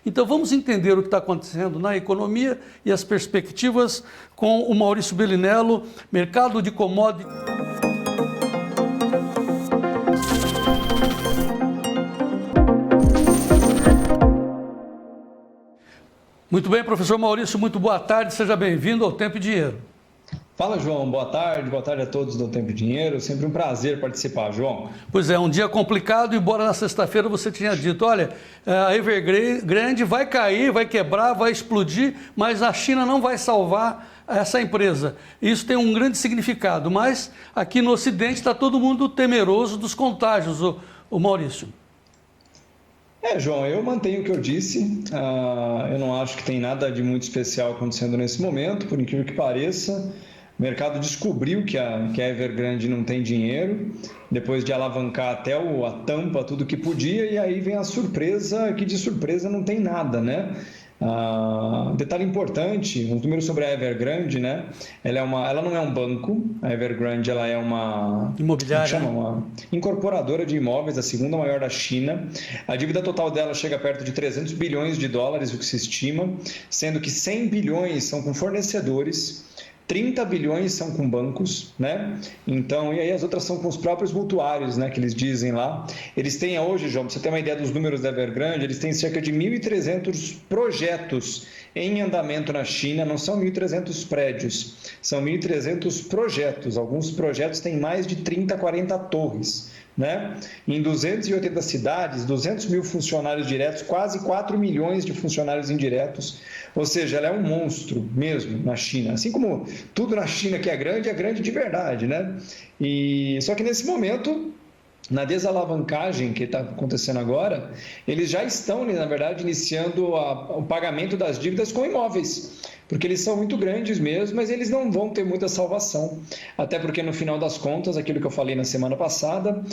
Então vamos entender o que está acontecendo na economia e as perspectivas com o Maurício Bellinello, mercado de commodities. Muito bem, professor Maurício, muito boa tarde, seja bem-vindo ao Tempo e Dinheiro. Fala, João, boa tarde a todos do Tempo e Dinheiro, sempre um prazer participar, João. Pois é, um dia complicado, embora na sexta-feira você tinha dito, olha, a Evergrande vai cair, vai quebrar, vai explodir, mas a China não vai salvar essa empresa. Isso tem um grande significado, mas aqui no Ocidente está todo mundo temeroso dos contágios, o Maurício. João, eu mantenho o que eu disse, eu não acho que tem nada de muito especial acontecendo nesse momento, por incrível que pareça. O mercado descobriu que a Evergrande não tem dinheiro, depois de alavancar até a tampa, tudo que podia, e aí vem a surpresa, que de surpresa não tem nada, né? Detalhe importante, um número sobre a Evergrande, né? Ela não é um banco, a Evergrande ela é uma imobiliária, uma incorporadora de imóveis, a segunda maior da China. A dívida total dela chega perto de 300 bilhões de dólares, o que se estima, sendo que 100 bilhões são com fornecedores, 30 bilhões são com bancos, né? Então, e aí as outras são com os próprios mutuários, né? Que eles dizem lá. Eles têm hoje, João, para você ter uma ideia dos números da Evergrande, eles têm cerca de 1.300 projetos em andamento na China, não são 1.300 prédios, são 1.300 projetos. Alguns projetos têm mais de 30, 40 torres, né? Em 280 cidades, 200 mil funcionários diretos, quase 4 milhões de funcionários indiretos, ou seja, ela é um monstro mesmo na China, assim como tudo na China que é grande de verdade, né? Só que nesse momento, na desalavancagem que está acontecendo agora, eles já estão, na verdade, iniciando o pagamento das dívidas com imóveis, porque eles são muito grandes mesmo, mas eles não vão ter muita salvação, até porque no final das contas, aquilo que eu falei na semana passada,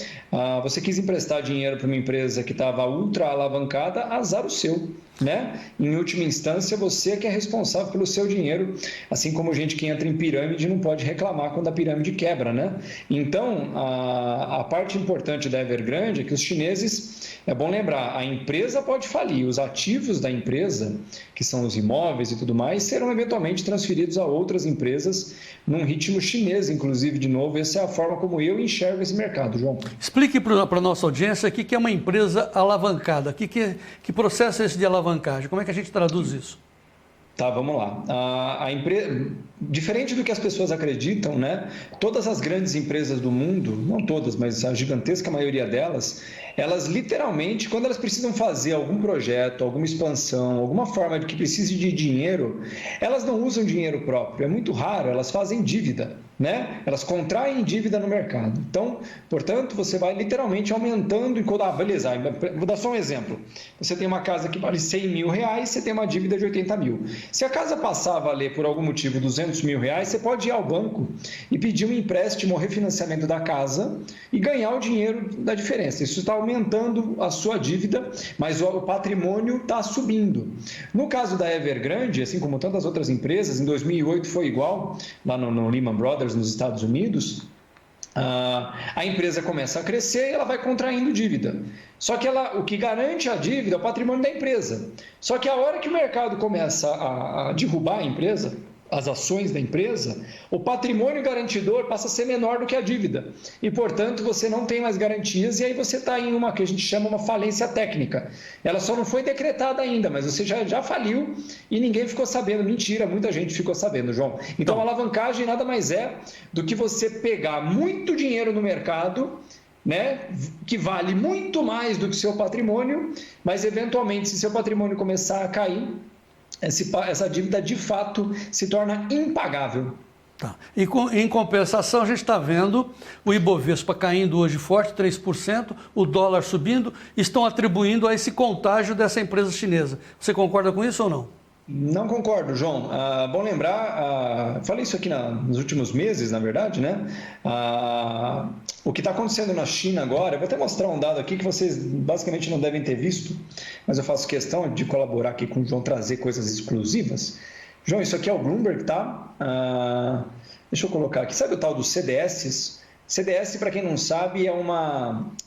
você quis emprestar dinheiro para uma empresa que estava ultra alavancada, azar o seu, né? Em última instância, você é que é responsável pelo seu dinheiro, assim como gente que entra em pirâmide não pode reclamar quando a pirâmide quebra, né? Então, a parte importante da Evergrande é que os chineses, é bom lembrar, a empresa pode falir, os ativos da empresa, que são os imóveis e tudo mais, serão eventualmente transferidos a outras empresas num ritmo chinês, inclusive, de novo. Essa é a forma como eu enxergo esse mercado, João. Explique para a nossa audiência o que é uma empresa alavancada, que processo é esse de alavancagem, como é que a gente traduz isso? Tá, vamos lá. A empresa, diferente do que as pessoas acreditam, né? Todas as grandes empresas do mundo, não todas, mas a gigantesca maioria delas, elas literalmente, quando elas precisam fazer algum projeto, alguma expansão, alguma forma de que precise de dinheiro, elas não usam dinheiro próprio. É muito raro, elas fazem dívida, né? Elas contraem dívida no mercado. Então, portanto, você vai literalmente aumentando. Beleza, vou dar só um exemplo. Você tem uma casa que vale 100 mil reais, você tem uma dívida de 80 mil. Se a casa passar a valer por algum motivo 200 mil reais, você pode ir ao banco e pedir um empréstimo ou refinanciamento da casa e ganhar o dinheiro da diferença. Isso está aumentando a sua dívida, mas o patrimônio está subindo. No caso da Evergrande, assim como tantas outras empresas, em 2008 foi igual, lá no Lehman Brothers, nos Estados Unidos, a empresa começa a crescer e ela vai contraindo dívida. Só que o que garante a dívida é o patrimônio da empresa. Só que a hora que o mercado começa a derrubar a empresa, as ações da empresa, o patrimônio garantidor passa a ser menor do que a dívida. E, portanto, você não tem mais garantias e aí você está em uma que a gente chama uma falência técnica. Ela só não foi decretada ainda, mas você já faliu e ninguém ficou sabendo. Mentira, muita gente ficou sabendo, João. Então, a alavancagem nada mais é do que você pegar muito dinheiro no mercado, né, que vale muito mais do que seu patrimônio, mas, eventualmente, se seu patrimônio começar a cair, essa dívida de fato se torna impagável. Tá. E em compensação, a gente está vendo o Ibovespa caindo hoje forte, 3%, o dólar subindo, estão atribuindo a esse contágio dessa empresa chinesa. Você concorda com isso ou não? Não concordo, João. Bom lembrar, falei isso aqui nos últimos meses, na verdade, né? O que está acontecendo na China agora, eu vou até mostrar um dado aqui que vocês basicamente não devem ter visto, mas eu faço questão de colaborar aqui com o João, trazer coisas exclusivas. João, isso aqui é o Bloomberg, tá? Deixa eu colocar aqui. Sabe o tal dos CDS? CDS, para quem não sabe,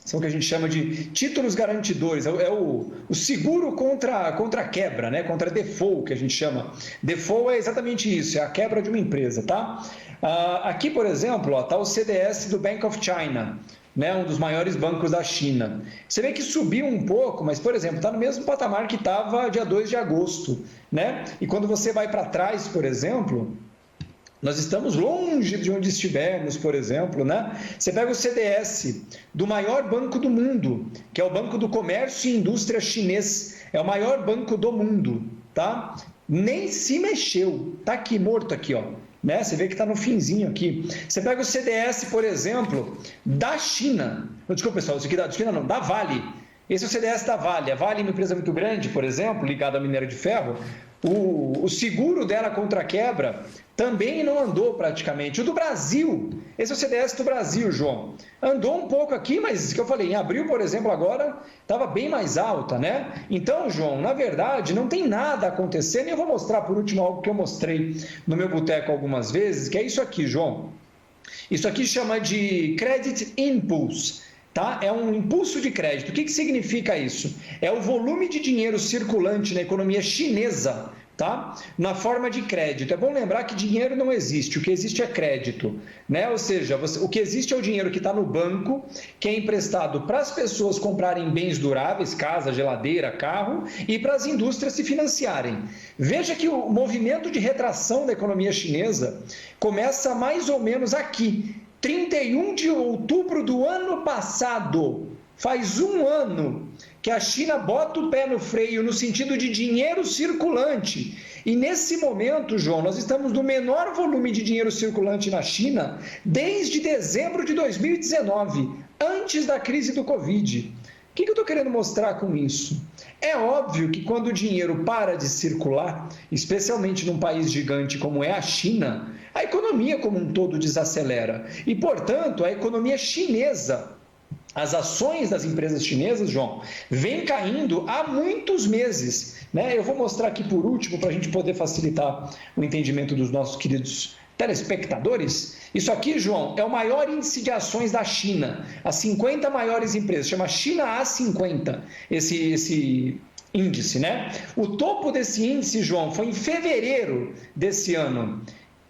são o que a gente chama de títulos garantidores, é o seguro contra a quebra, né? Contra default, que a gente chama. Default é exatamente isso, é a quebra de uma empresa, tá? Aqui, por exemplo, está o CDS do Bank of China, né? Um dos maiores bancos da China. Você vê que subiu um pouco, mas, por exemplo, está no mesmo patamar que estava dia 2 de agosto, né? E quando você vai para trás, por exemplo, nós estamos longe de onde estivemos, por exemplo, né? Você pega o CDS do maior banco do mundo, que é o Banco do Comércio e Indústria Chinês, é o maior banco do mundo, tá? Nem se mexeu, tá aqui, morto aqui, ó. Né? Você vê que está no finzinho aqui. Você pega o CDS, por exemplo, da China. Desculpa, pessoal, isso aqui da China não, da Vale. Esse é o CDS da Vale. A Vale é uma empresa muito grande, por exemplo, ligada à minério de ferro. O seguro dela contra a quebra também não andou praticamente. O do Brasil, esse é o CDS do Brasil, João. Andou um pouco aqui, mas, que eu falei, em abril, por exemplo, agora estava bem mais alta, né? Então, João, na verdade, não tem nada acontecendo. E eu vou mostrar, por último, algo que eu mostrei no meu boteco algumas vezes, que é isso aqui, João. Isso aqui chama de Credit Impulse. Tá? É um impulso de crédito. O que significa isso? É o volume de dinheiro circulante na economia chinesa, tá? Na forma de crédito. É bom lembrar que dinheiro não existe, o que existe é crédito, né? Ou seja, o que existe é o dinheiro que está no banco, que é emprestado para as pessoas comprarem bens duráveis, casa, geladeira, carro, e para as indústrias se financiarem. Veja que o movimento de retração da economia chinesa começa mais ou menos aqui, 31 de outubro do ano passado, faz um ano que a China bota o pé no freio no sentido de dinheiro circulante. E nesse momento, João, nós estamos no menor volume de dinheiro circulante na China desde dezembro de 2019, antes da crise do Covid. O que eu estou querendo mostrar com isso? É óbvio que quando o dinheiro para de circular, especialmente num país gigante como é a China, a economia como um todo desacelera. E, portanto, a economia chinesa, as ações das empresas chinesas, João, vem caindo há muitos meses, né? Eu vou mostrar aqui por último, para a gente poder facilitar o entendimento dos nossos queridos telespectadores. Isso aqui, João, é o maior índice de ações da China, as 50 maiores empresas, chama China A50, esse índice, né? O topo desse índice, João, foi em fevereiro desse ano.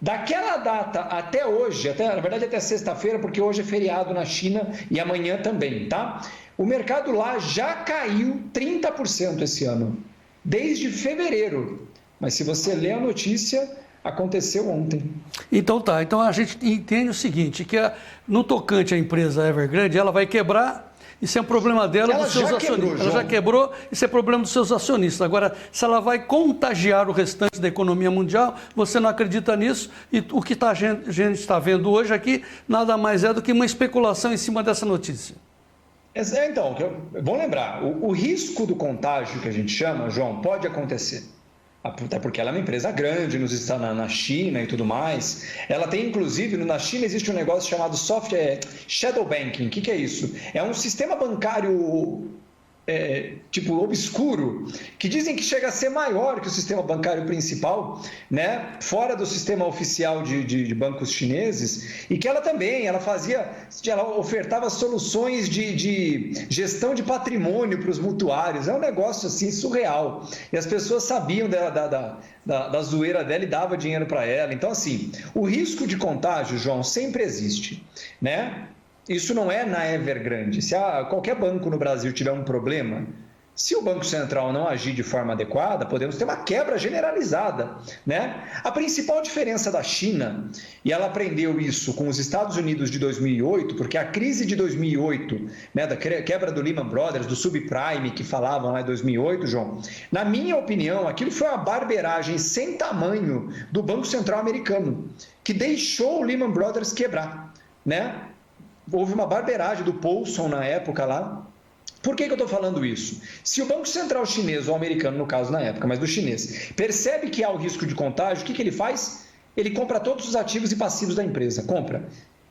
Daquela data até hoje, na verdade até sexta-feira, porque hoje é feriado na China e amanhã também, tá? O mercado lá já caiu 30% esse ano, desde fevereiro. Mas se você ler a notícia, aconteceu ontem. Então tá, então a gente entende o seguinte, que no tocante à empresa Evergrande, ela vai quebrar. Isso é um problema dela, dos seus acionistas. Ela já quebrou, isso é problema dos seus acionistas. Agora, se ela vai contagiar o restante da economia mundial, você não acredita nisso. E o que a gente está vendo hoje aqui, nada mais é do que uma especulação em cima dessa notícia. Então, bom lembrar, o risco do contágio, que a gente chama, João, pode acontecer. Até porque ela é uma empresa grande, na China e tudo mais. Ela tem, inclusive, na China existe um negócio chamado shadow banking. O que é isso? É um sistema bancário obscuro, que dizem que chega a ser maior que o sistema bancário principal, né? Fora do sistema oficial de bancos chineses, e que ela ofertava soluções de gestão de patrimônio para os mutuários. É um negócio assim surreal. E as pessoas sabiam da zoeira dela e dava dinheiro para ela. Então, assim, o risco de contágio, João, sempre existe, né? Isso não é na Evergrande. Se qualquer banco no Brasil tiver um problema, se o Banco Central não agir de forma adequada, podemos ter uma quebra generalizada, né? A principal diferença da China, e ela aprendeu isso com os Estados Unidos de 2008, porque a crise de 2008, né, da quebra do Lehman Brothers, do subprime que falavam lá em 2008, João, na minha opinião, aquilo foi uma barbeiragem sem tamanho do Banco Central americano, que deixou o Lehman Brothers quebrar, né? Houve uma barbeiragem do Paulson na época lá. Por que eu estou falando isso? Se o Banco Central chinês, ou americano no caso na época, mas do chinês, percebe que há o risco de contágio, o que ele faz? Ele compra todos os ativos e passivos da empresa, compra.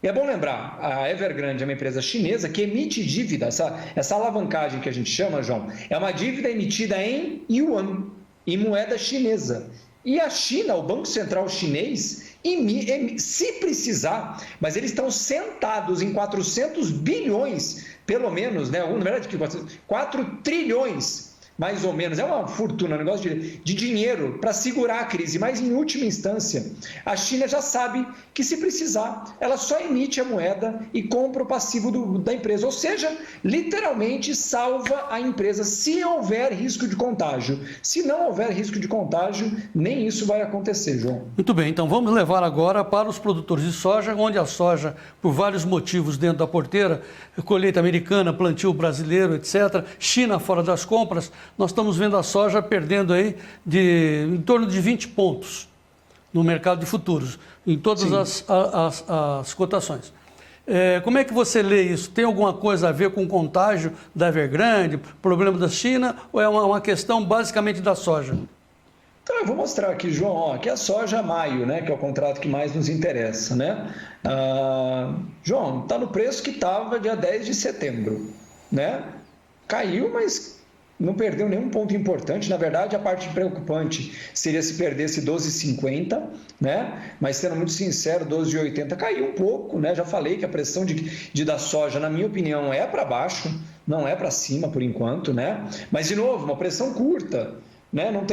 E é bom lembrar, a Evergrande é uma empresa chinesa que emite dívida, essa alavancagem que a gente chama, João, é uma dívida emitida em yuan, em moeda chinesa. E a China, o Banco Central chinês, se precisar, mas eles estão sentados em 400 bilhões, pelo menos, né? Na verdade, 4 trilhões, mais ou menos, é uma fortuna, um negócio de dinheiro para segurar a crise, mas em última instância, a China já sabe que se precisar, ela só emite a moeda e compra o passivo da empresa, ou seja, literalmente salva a empresa se houver risco de contágio. Se não houver risco de contágio, nem isso vai acontecer, João. Muito bem, então vamos levar agora para os produtores de soja, onde a soja, por vários motivos dentro da porteira, colheita americana, plantio brasileiro, etc., China fora das compras, nós estamos vendo a soja perdendo aí em torno de 20 pontos no mercado de futuros, em todas as cotações. Como é que você lê isso? Tem alguma coisa a ver com o contágio da Evergrande, problema da China, ou é uma questão basicamente da soja? Então, eu vou mostrar aqui, João, aqui é a soja maio, né, que é o contrato que mais nos interessa, né? João, está no preço que estava dia 10 de setembro, né? Caiu, mas não perdeu nenhum ponto importante. Na verdade, a parte preocupante seria se perdesse 12,50, né? Mas sendo muito sincero, 12,80 caiu um pouco, né? Já falei que a pressão da soja, na minha opinião, é para baixo, não é para cima por enquanto, né? Mas, de novo, uma pressão curta, né? Não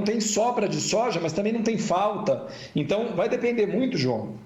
tem sobra de soja, mas também não tem falta. Então, vai depender muito, João,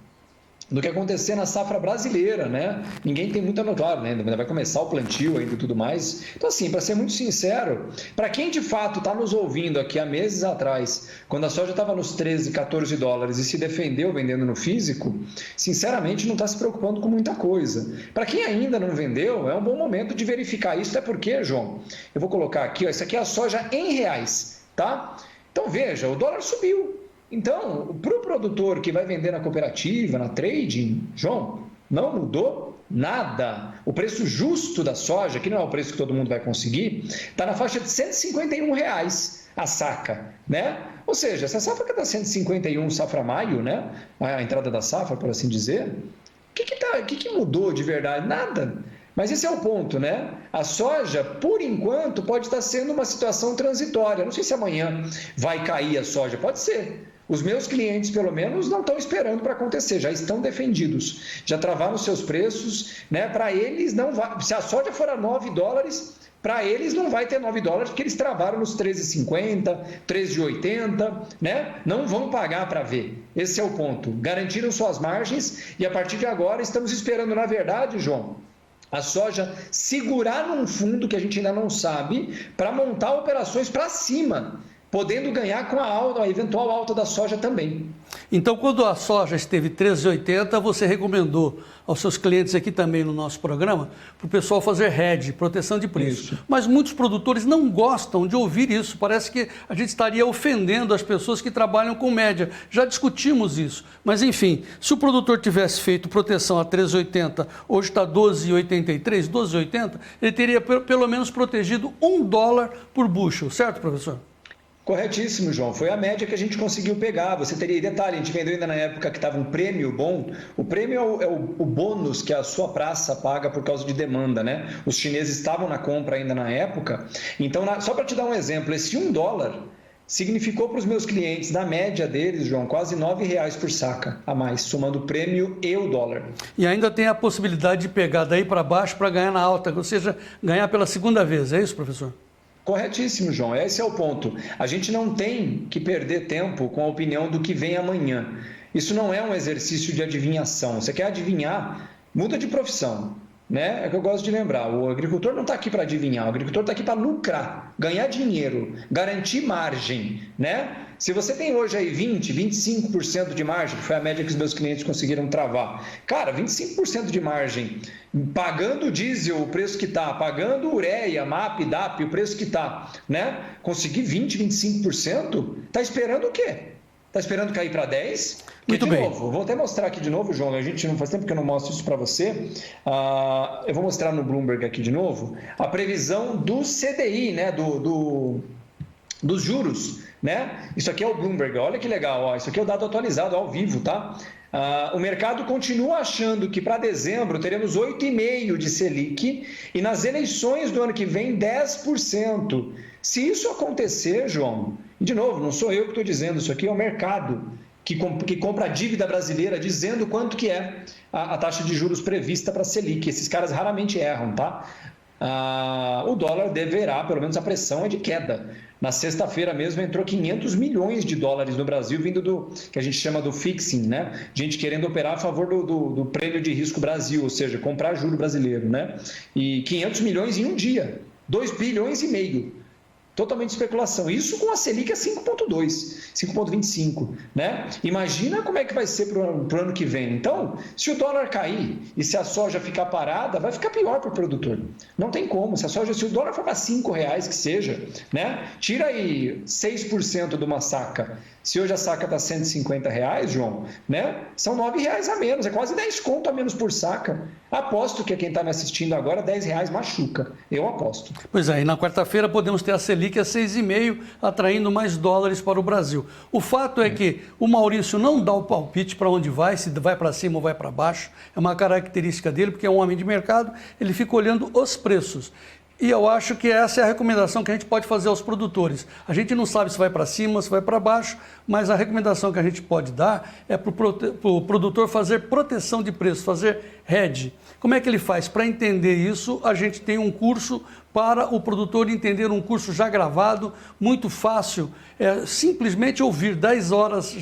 do que acontecer na safra brasileira, né? Ninguém tem muita noção, né? Ainda vai começar o plantio ainda e tudo mais. Então, assim, para ser muito sincero, para quem de fato está nos ouvindo aqui há meses atrás, quando a soja estava nos 13, 14 dólares e se defendeu vendendo no físico, sinceramente não está se preocupando com muita coisa. Para quem ainda não vendeu, é um bom momento de verificar isso, até porque, João, eu vou colocar aqui, ó, isso aqui é a soja em reais, tá? Então, veja, o dólar subiu. Então, para o produtor que vai vender na cooperativa, na trading, João, não mudou nada. O preço justo da soja, que não é o preço que todo mundo vai conseguir, está na faixa de R$151 a saca, né? Ou seja, essa safra que está 151 safra maio, né? A entrada da safra, por assim dizer, o que mudou de verdade? Nada. Mas esse é o ponto, né? A soja, por enquanto, pode estar sendo uma situação transitória. Não sei se amanhã vai cair a soja, pode ser. Os meus clientes, pelo menos, não estão esperando para acontecer, já estão defendidos, já travaram seus preços, né? Para eles não vai, se a soja for a 9 dólares, para eles não vai ter 9 dólares, porque eles travaram nos 13,50, 13,80, né? Não vão pagar para ver. Esse é o ponto. Garantiram suas margens e a partir de agora estamos esperando, na verdade, João, a soja segurar num fundo que a gente ainda não sabe para montar operações para cima, podendo ganhar com a eventual alta da soja também. Então, quando a soja esteve 13,80, você recomendou aos seus clientes aqui também no nosso programa para o pessoal fazer hedge, proteção de preço. Isso. Mas muitos produtores não gostam de ouvir isso. Parece que a gente estaria ofendendo as pessoas que trabalham com média. Já discutimos isso. Mas, enfim, se o produtor tivesse feito proteção a 13,80, hoje está 12,83, 12,80, ele teria pelo menos protegido $1 por bushel, certo, professor? Corretíssimo, João. Foi a média que a gente conseguiu pegar. Você teria, detalhe, a gente vendeu ainda na época que estava um prêmio bom. O prêmio é o bônus que a sua praça paga por causa de demanda, né? Os chineses estavam na compra ainda na época. Então, só para te dar um exemplo, esse $1 significou para os meus clientes, na média deles, João, quase R$9 por saca a mais, somando o prêmio e o dólar. E ainda tem a possibilidade de pegar daí para baixo para ganhar na alta, ou seja, ganhar pela segunda vez. É isso, professor? Corretíssimo, João. Esse é o ponto. A gente não tem que perder tempo com a opinião do que vem amanhã. Isso não é um exercício de adivinhação. Você quer adivinhar? Muda de profissão, né? É que eu gosto de lembrar. O agricultor não está aqui para adivinhar. O agricultor está aqui para lucrar, ganhar dinheiro, garantir margem, né? Se você tem hoje aí 20, 25% de margem, que foi a média que os meus clientes conseguiram travar. Cara, 25% de margem, pagando o diesel, o preço que está, pagando ureia, MAP, DAP, o preço que está, né? Conseguir 20, 25%, está esperando o quê? Está esperando cair para 10? Muito bem. Novo, vou até mostrar aqui de novo, João, a gente não faz tempo que eu não mostro isso para você. Eu vou mostrar no Bloomberg aqui de novo a previsão do CDI, né? Dos juros, né? Isso aqui é o Bloomberg, olha que legal, ó. Isso aqui é o dado atualizado ao vivo, tá? O mercado continua achando que para dezembro teremos 8,5% de Selic e nas eleições do ano que vem 10%. Se isso acontecer, João, de novo, não sou eu que estou dizendo, isso aqui é o mercado que compra a dívida brasileira dizendo quanto que é a taxa de juros prevista para a Selic. Esses caras raramente erram, tá? O dólar deverá, pelo menos a pressão é de queda. Na sexta-feira mesmo entrou 500 milhões de dólares no Brasil, vindo do que a gente chama do fixing, né? Gente querendo operar a favor do prêmio de risco Brasil, ou seja, comprar juro brasileiro, né? E 500 milhões em um dia, 2,5 bilhões. Totalmente especulação. Isso com a Selic a 5,2, 5,25, né? Imagina como é que vai ser para o ano que vem. Então, se o dólar cair e se a soja ficar parada, vai ficar pior para o produtor. Não tem como. Se o dólar for para R$5 que seja, né? Tira aí 6% de uma saca. Se hoje a saca está R$150, João, né? São R$9 a menos, é quase 10 conto a menos por saca. Aposto que quem está me assistindo agora, R$10 machuca. Eu aposto. Pois é, e na quarta-feira podemos ter a Selic a 6,5, atraindo mais dólares para o Brasil. O fato é que o Maurício não dá o palpite para onde vai, se vai para cima ou vai para baixo. É uma característica dele, porque é um homem de mercado, ele fica olhando os preços. E eu acho que essa é a recomendação que a gente pode fazer aos produtores. A gente não sabe se vai para cima, se vai para baixo, mas a recomendação que a gente pode dar é para o produtor fazer proteção de preço, fazer hedge. Como é que ele faz? Para entender isso, a gente tem um curso para o produtor entender, um curso já gravado, muito fácil. É simplesmente ouvir 10 aulas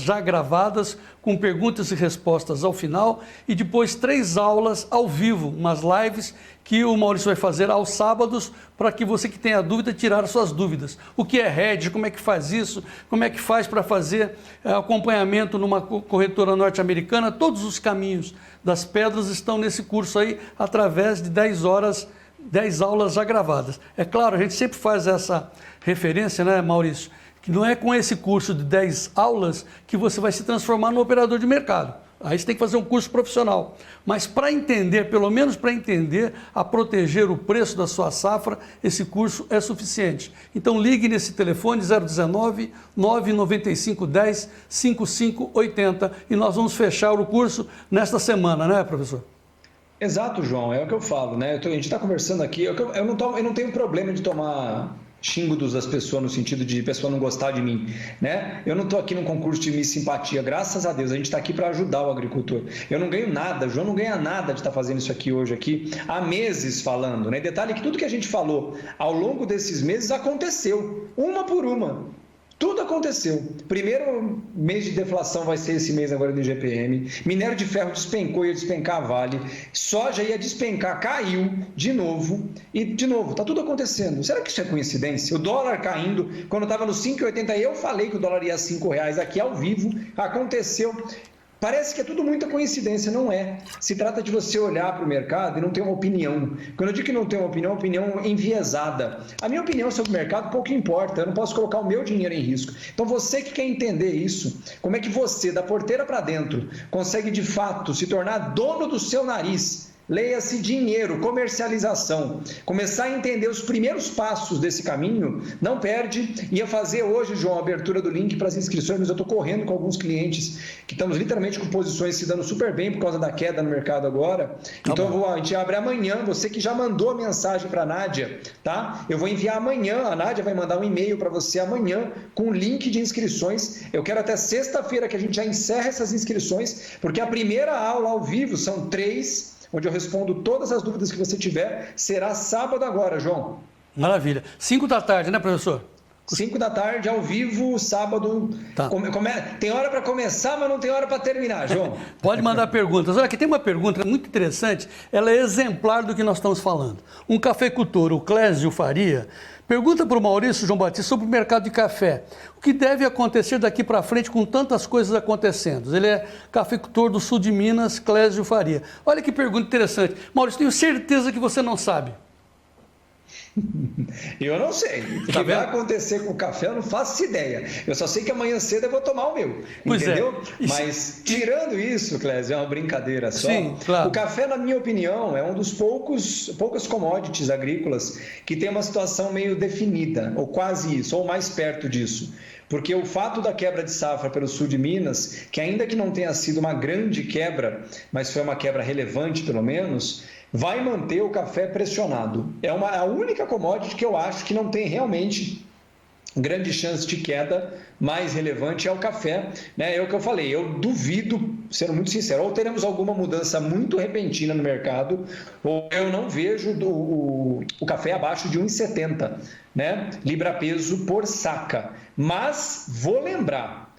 já gravadas, com perguntas e respostas ao final, e depois 3 aulas ao vivo, umas lives que o Maurício vai fazer aos sábados, para que você que tenha dúvida, tirar suas dúvidas. O que é hedge, como é que faz isso, como é que faz para fazer acompanhamento numa corretora norte-americana, todos os caminhos das pedras estão nesse curso aí, através de 10 aulas já gravadas. É claro, a gente sempre faz essa referência, né, Maurício? Que não é com esse curso de 10 aulas que você vai se transformar no operador de mercado. Aí você tem que fazer um curso profissional. Mas para entender, pelo menos para entender, a proteger o preço da sua safra, esse curso é suficiente. Então ligue nesse telefone 019 995 10 5580 e nós vamos fechar o curso nesta semana, né, professor? Exato, João, é o que eu falo, né? A gente está conversando aqui, eu não tenho problema de tomar xingo das pessoas no sentido de pessoa não gostar de mim, né? Eu não estou aqui num concurso de Miss Simpatia, graças a Deus, a gente está aqui para ajudar o agricultor. Eu não ganho nada, o João não ganha nada de estar fazendo isso aqui hoje, há meses falando, né? Detalhe que tudo que a gente falou ao longo desses meses aconteceu, uma por uma. Tudo aconteceu. Primeiro mês de deflação vai ser esse mês agora do IGPM. Minério de ferro despencou, ia despencar a Vale. Soja ia despencar, caiu de novo. E, de novo, está tudo acontecendo. Será que isso é coincidência? O dólar caindo. Quando estava no 5,80, eu falei que o dólar ia a R$5 aqui ao vivo. Aconteceu. Parece que é tudo muita coincidência, não é. Se trata de você olhar para o mercado e não ter uma opinião. Quando eu digo que não tem uma opinião enviesada. A minha opinião sobre o mercado pouco importa, eu não posso colocar o meu dinheiro em risco. Então você que quer entender isso, como é que você, da porteira para dentro, consegue de fato se tornar dono do seu nariz, leia-se dinheiro, comercialização, começar a entender os primeiros passos desse caminho, não perde. Ia fazer hoje, João, a abertura do link para as inscrições, mas eu estou correndo com alguns clientes que estamos literalmente com posições se dando super bem por causa da queda no mercado agora. Então a gente abre amanhã, você que já mandou a mensagem para a Nádia, tá? Eu vou enviar amanhã, a Nádia vai mandar um e-mail para você amanhã com o link de inscrições. Eu quero até sexta-feira que a gente já encerre essas inscrições, porque a primeira aula ao vivo são 3, onde eu respondo todas as dúvidas que você tiver, será sábado agora, João. Maravilha. 5 da tarde, né, professor? 5 da tarde, ao vivo, sábado. Tá. Tem hora para começar, mas não tem hora para terminar, João. Pode mandar perguntas. Olha, aqui tem uma pergunta muito interessante, ela é exemplar do que nós estamos falando. Um cafeicultor, o Clésio Faria, pergunta para o Maurício João Batista sobre o mercado de café. O que deve acontecer daqui para frente com tantas coisas acontecendo? Ele é cafeicultor do sul de Minas, Clésio Faria. Olha que pergunta interessante. Maurício, tenho certeza que você não sabe. Eu não sei. O que vai acontecer com o café, eu não faço ideia. Eu só sei que amanhã cedo eu vou tomar o meu. Entendeu? Mas, tirando isso, Clésio, é uma brincadeira só. Sim, claro. O café, na minha opinião, é um dos poucas commodities agrícolas que tem uma situação meio definida, ou quase isso, ou mais perto disso. porque o fato da quebra de safra pelo sul de Minas, que ainda que não tenha sido uma grande quebra, mas foi uma quebra relevante pelo menos, vai manter o café pressionado. É a única commodity que eu acho que não tem realmente grande chance de queda. Mais relevante é o café, né? É o que eu falei, eu duvido, sendo muito sincero, ou teremos alguma mudança muito repentina no mercado, ou eu não vejo o café abaixo de 1,70, né? Libra-peso por saca. Mas vou lembrar,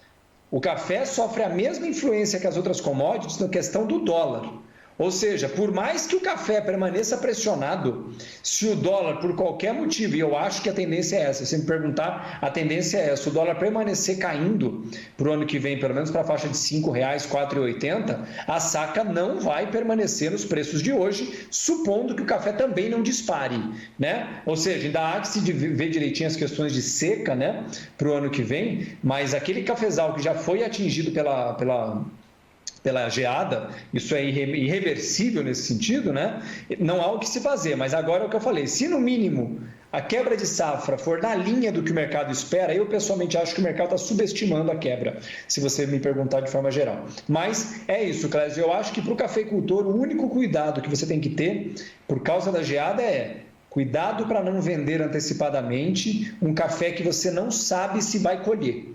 o café sofre a mesma influência que as outras commodities na questão do dólar. Ou seja, por mais que o café permaneça pressionado, se o dólar, por qualquer motivo, e eu acho que a tendência é essa, se você me perguntar, a tendência é essa, o dólar permanecer caindo para o ano que vem, pelo menos para a faixa de R$ 5,00, R$ 4,80, a saca não vai permanecer nos preços de hoje, supondo que o café também não dispare, né? Ou seja, ainda há que se ver direitinho as questões de seca, né, para o ano que vem, mas aquele cafezal que já foi atingido pela geada, isso é irreversível nesse sentido, né? Não há o que se fazer, mas agora é o que eu falei, se no mínimo a quebra de safra for na linha do que o mercado espera, eu pessoalmente acho que o mercado está subestimando a quebra, se você me perguntar de forma geral. Mas é isso, Clésio, eu acho que para o cafeicultor o único cuidado que você tem que ter por causa da geada é cuidado para não vender antecipadamente um café que você não sabe se vai colher.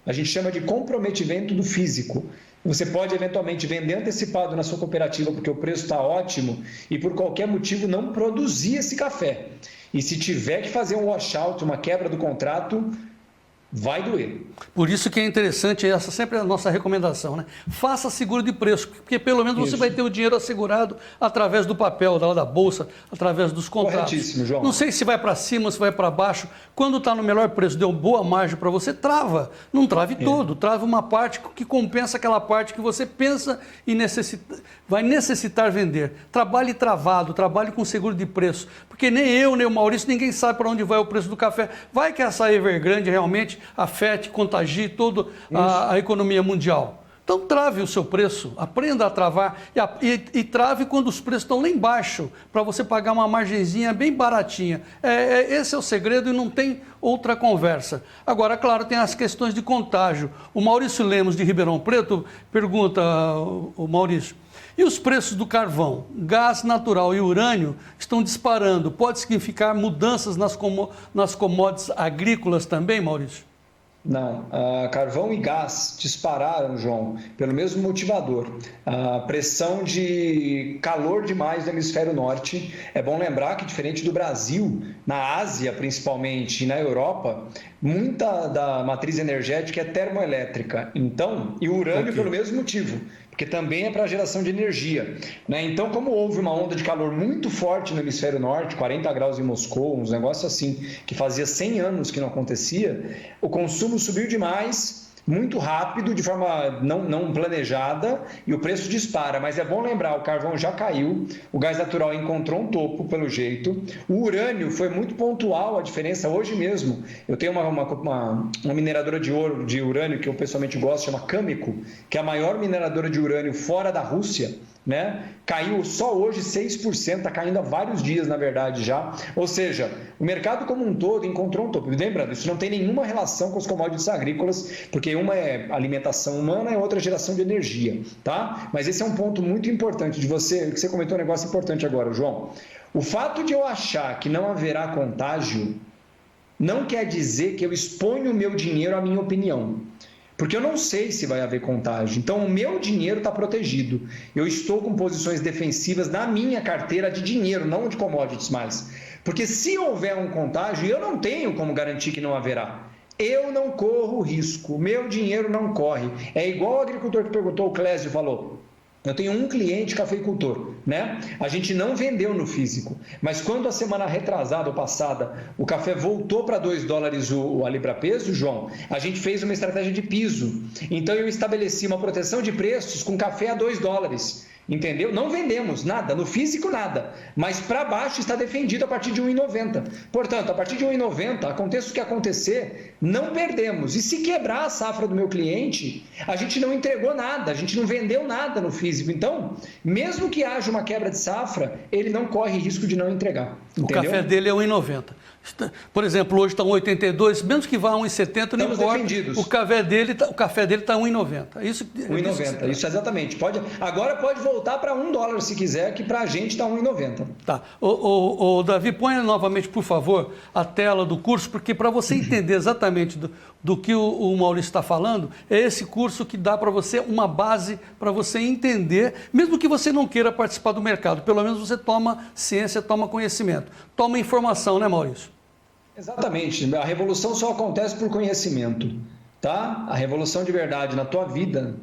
A gente chama de comprometimento do físico. Você pode eventualmente vender antecipado na sua cooperativa porque o preço está ótimo e por qualquer motivo não produzir esse café. E se tiver que fazer um washout, uma quebra do contrato, vai doer. Por isso que é interessante, essa sempre é a nossa recomendação, né? Faça seguro de preço, porque pelo menos você vai ter o dinheiro assegurado através do papel, da bolsa, através dos contratos. Corretíssimo, João. Não sei se vai para cima, se vai para baixo. Quando está no melhor preço, deu boa margem para você, trava. Não trave todo, trave uma parte que compensa aquela parte que você pensa e vai necessitar vender. Trabalhe travado, trabalhe com seguro de preço, porque nem eu, nem o Maurício, ninguém sabe para onde vai o preço do café. Vai que essa Evergrande realmente afete, contagie toda a economia mundial. Então trave o seu preço, aprenda a travar e trave quando os preços estão lá embaixo, para você pagar uma margenzinha bem baratinha. Esse é o segredo e não tem outra conversa. Agora, claro, tem as questões de contágio. O Maurício Lemos, de Ribeirão Preto, pergunta, o Maurício, e os preços do carvão, gás natural e urânio estão disparando. Pode significar mudanças nas commodities agrícolas também, Maurício? Não, carvão e gás dispararam, João, pelo mesmo motivador. A pressão de calor demais no hemisfério norte. É bom lembrar que, diferente do Brasil, na Ásia principalmente e na Europa, muita da matriz energética é termoelétrica. Então, e o urânio pelo mesmo motivo, porque também é para geração de energia, né? Então, como houve uma onda de calor muito forte no hemisfério norte, 40 graus em Moscou, uns negócios assim, que fazia 100 anos que não acontecia, o consumo subiu demais, muito rápido, de forma não planejada, e o preço dispara. Mas é bom lembrar, o carvão já caiu, o gás natural encontrou um topo, pelo jeito, o urânio foi muito pontual a diferença hoje mesmo. Eu tenho uma mineradora de urânio que eu pessoalmente gosto, chama Cameco, que é a maior mineradora de urânio fora da Rússia, né? Caiu só hoje 6%, está caindo há vários dias, na verdade, já. Ou seja, o mercado como um todo encontrou um topo. Lembrando, isso não tem nenhuma relação com os commodities agrícolas, porque uma é alimentação humana e outra é geração de energia, tá? Mas esse é um ponto muito importante que você comentou um negócio importante agora, João. O fato de eu achar que não haverá contágio não quer dizer que eu exponho o meu dinheiro à minha opinião. Porque eu não sei se vai haver contágio. Então, o meu dinheiro está protegido. Eu estou com posições defensivas na minha carteira de dinheiro, não de commodities mais. Porque se houver um contágio, eu não tenho como garantir que não haverá. Eu não corro risco, o meu dinheiro não corre. É igual o agricultor que perguntou, o Clésio falou. Eu tenho um cliente cafeicultor, né? A gente não vendeu no físico, mas quando a semana retrasada ou passada o café voltou para $2 a libra-peso, João, a gente fez uma estratégia de piso. Então eu estabeleci uma proteção de preços com café a $2. Entendeu? Não vendemos nada, no físico nada, mas para baixo está defendido a partir de 1,90. Portanto, a partir de 1,90, aconteça o que acontecer, não perdemos. E se quebrar a safra do meu cliente, a gente não entregou nada, a gente não vendeu nada no físico. Então, mesmo que haja uma quebra de safra, ele não corre risco de não entregar. Entendeu? O café dele é 1,90. Por exemplo, hoje está 1,82, mesmo que vá a 1,70, não importa. Defendidos. O café dele está 1,90. Isso, 1,90, isso exatamente. Agora pode voltar para $1 se quiser, que para a gente está 1,90. Tá. Davi, põe novamente, por favor, a tela do curso, porque para você entender exatamente do que o Maurício está falando, é esse curso que dá para você uma base para você entender, mesmo que você não queira participar do mercado, pelo menos você toma ciência, toma conhecimento, toma informação, né, Maurício? Exatamente. A revolução só acontece por conhecimento, tá? A revolução de verdade na tua vida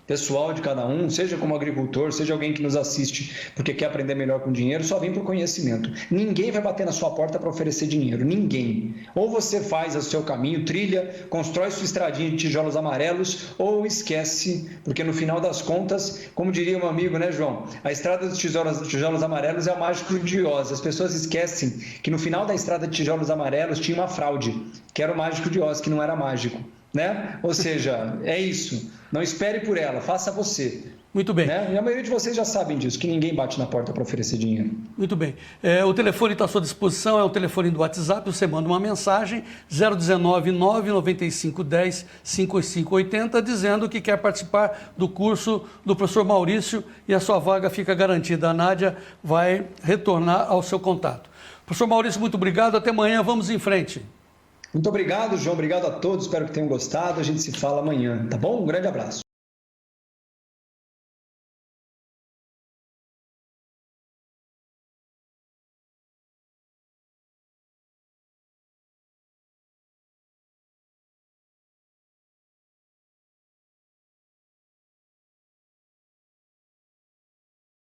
pessoal de cada um, seja como agricultor, seja alguém que nos assiste porque quer aprender melhor com dinheiro, só vem por conhecimento. Ninguém vai bater na sua porta para oferecer dinheiro, ninguém. Ou você faz o seu caminho, trilha, constrói sua estradinha de tijolos amarelos, ou esquece, porque no final das contas, como diria um amigo, né, João? A estrada dos tijolos amarelos é o mágico de Oz. As pessoas esquecem que no final da estrada de tijolos amarelos tinha uma fraude, que era o mágico de Oz, que não era mágico. Né? Ou seja, é isso. Não espere por ela, faça você. Muito bem. Né? E a maioria de vocês já sabem disso, que ninguém bate na porta para oferecer dinheiro. Muito bem. O telefone está à sua disposição, é o telefone do WhatsApp, você manda uma mensagem, 019 995 10 5580, dizendo que quer participar do curso do professor Maurício e a sua vaga fica garantida. A Nádia vai retornar ao seu contato. Professor Maurício, muito obrigado, até amanhã, vamos em frente. Muito obrigado, João. Obrigado a todos. Espero que tenham gostado. A gente se fala amanhã, tá bom? Um grande abraço.